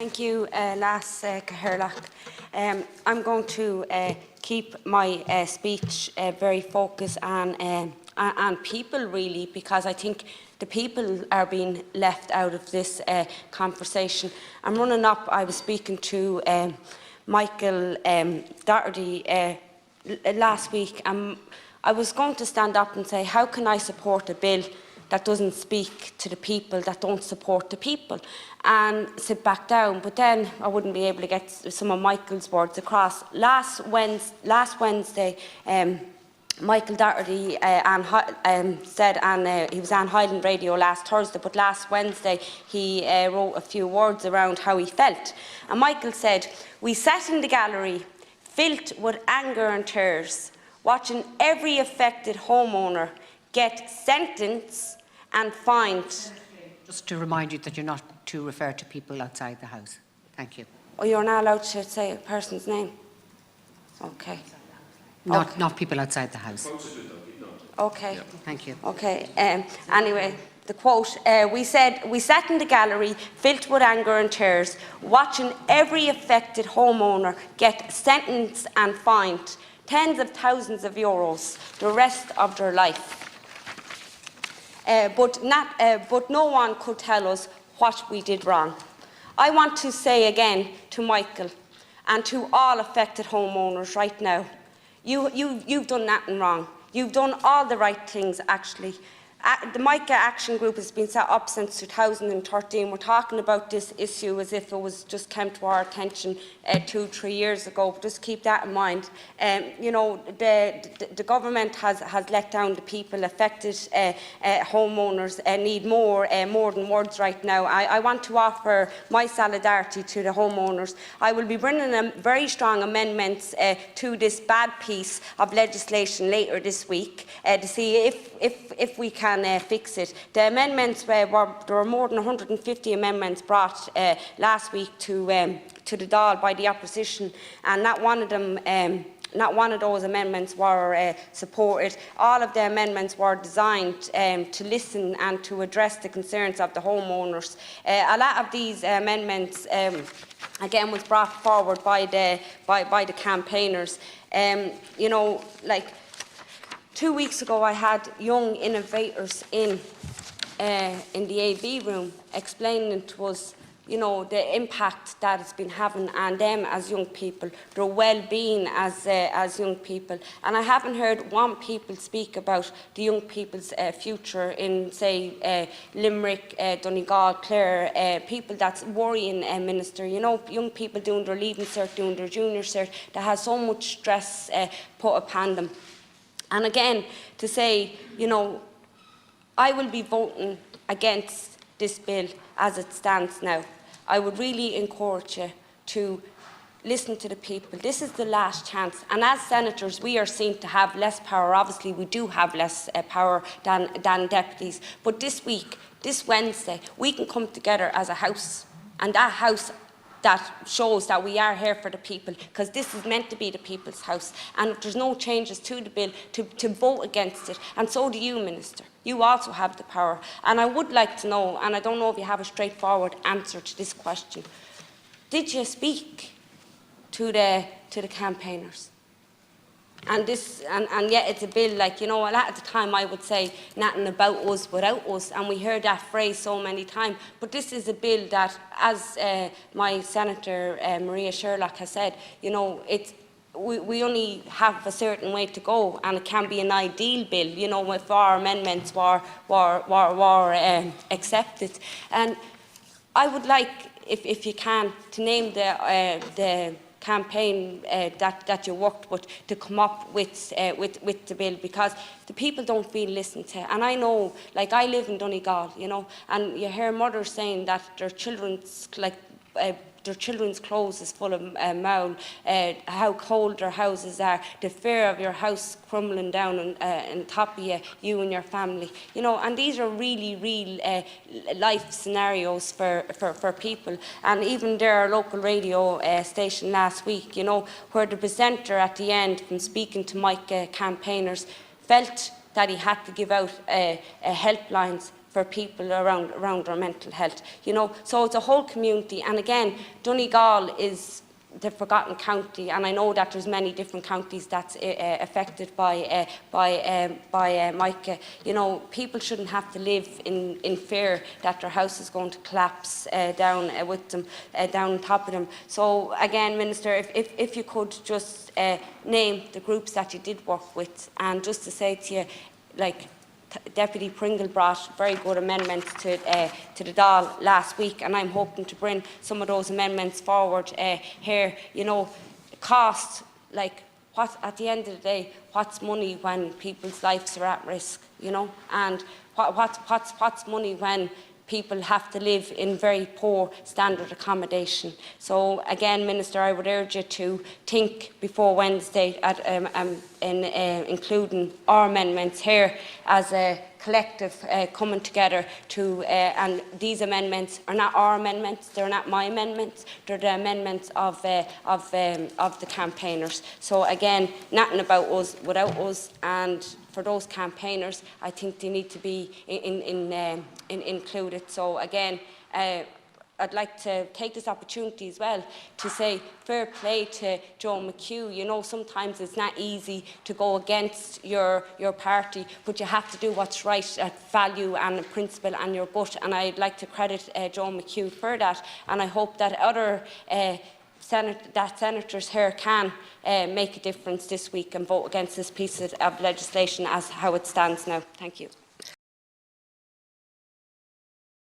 Thank you, Las Caherlach. I'm going to keep my speech very focused on people, really, because I think the people are being left out of this conversation. I'm running up. I was speaking to Michael Doherty last week, and I was going to stand up and say, how can I support a bill that doesn't speak to the people, that don't support the people, and sit back down? But then I wouldn't be able to get some of Michael's words across. Last Wednesday, Michael Doherty said, and he was on Highland Radio last Thursday, but last Wednesday he wrote a few words around how he felt. And Michael said, "We sat in the gallery, filled with anger and tears, watching every affected homeowner get sentenced and fined." Just to remind you that you're not to refer to people outside the House. Thank you. Oh, you're not allowed to say a person's name? Okay. Not people outside the House. Okay. Yeah. Thank you. Okay. Anyway, the quote, we sat in the gallery, filled with anger and tears, watching every affected homeowner get sentenced and fined tens of thousands of euros the rest of their life. But no one could tell us what we did wrong. I want to say again to Michael and to all affected homeowners right now, you've done nothing wrong. You've done all the right things, actually. The MICA Action Group has been set up since 2013. We're talking about this issue as if it was just came to our attention 2-3 years ago. But just keep that in mind. You know, the government has let down the people. Affected homeowners need more than words right now. I want to offer my solidarity to the homeowners. I will be bringing very strong amendments to this bad piece of legislation later this week to see if we can fix it. The amendments there were more than 150 amendments brought last week to the Dáil by the opposition, and not one of those amendments were supported. All of the amendments were designed to listen and to address the concerns of the homeowners. A lot of these amendments, again, was brought forward by the campaigners. You know, like 2 weeks ago, I had young innovators in the AV room explaining to us, you know, the impact that it's been having on them as young people, their well-being as young people. And I haven't heard one people speak about the young people's future in, say, Limerick, Donegal, Clare, people that's worrying, Minister. You know, young people doing their leaving cert, doing their junior cert, that has so much stress put upon them. And again, to say, you know, I will be voting against this bill as it stands now. I would really encourage you to listen to the people. This is the last chance. And as senators, we are seen to have less power. Obviously, we do have less power than deputies. But this week, this Wednesday, we can come together as a House. And that House that shows that we are here for the people, because this is meant to be the people's house. And if there's no changes to the bill, to vote against it. And so do you, Minister. You also have the power. And I would like to know, and I don't know if you have a straightforward answer to this question, did you speak to the campaigners? And yet it's a bill, like, you know, a lot of the time I would say nothing about us without us, and we heard that phrase so many times. But this is a bill that, as my Senator Maria Sherlock has said, you know, we only have a certain way to go, and it can be an ideal bill, you know, if our amendments were accepted. And I would like, if you can, to name the campaign that you worked with to come up with the bill, because the people don't feel listened to. And I know, like, I live in Donegal, you know, and you hear mothers saying that their children's clothes is full of mould, how cold their houses are, the fear of your house crumbling down on top of you and your family. You know, and these are really real life scenarios for people. And even their local radio station last week, you know, where the presenter at the end, from speaking to Mike campaigners, felt that he had to give out helplines for people around our mental health, you know. So it's a whole community, and again, Donegal is the forgotten county, and I know that there's many different counties that's affected by Micah. You know, people shouldn't have to live in fear that their house is going to collapse down with them, down on top of them. So again, Minister, if you could just name the groups that you did work with, and just to say to you, like, Deputy Pringle brought very good amendments to the Dáil last week, and I'm hoping to bring some of those amendments forward here. You know, cost, like, what, at the end of the day, what's money when people's lives are at risk, you know, and what's money when people have to live in very poor standard accommodation. So again, Minister, I would urge you to think before Wednesday at including our amendments here as a collective coming together to, and these amendments are not our amendments, they're not my amendments, they're the amendments of the campaigners. So again, nothing about us without us, and for those campaigners, I think they need to be included. So again, I'd like to take this opportunity as well to say fair play to Joe McHugh. You know, sometimes it's not easy to go against your party, but you have to do what's right at value and principle and your gut. And I'd like to credit Joe McHugh for that. And I hope that other senators here can make a difference this week and vote against this piece of legislation as how it stands now. Thank you.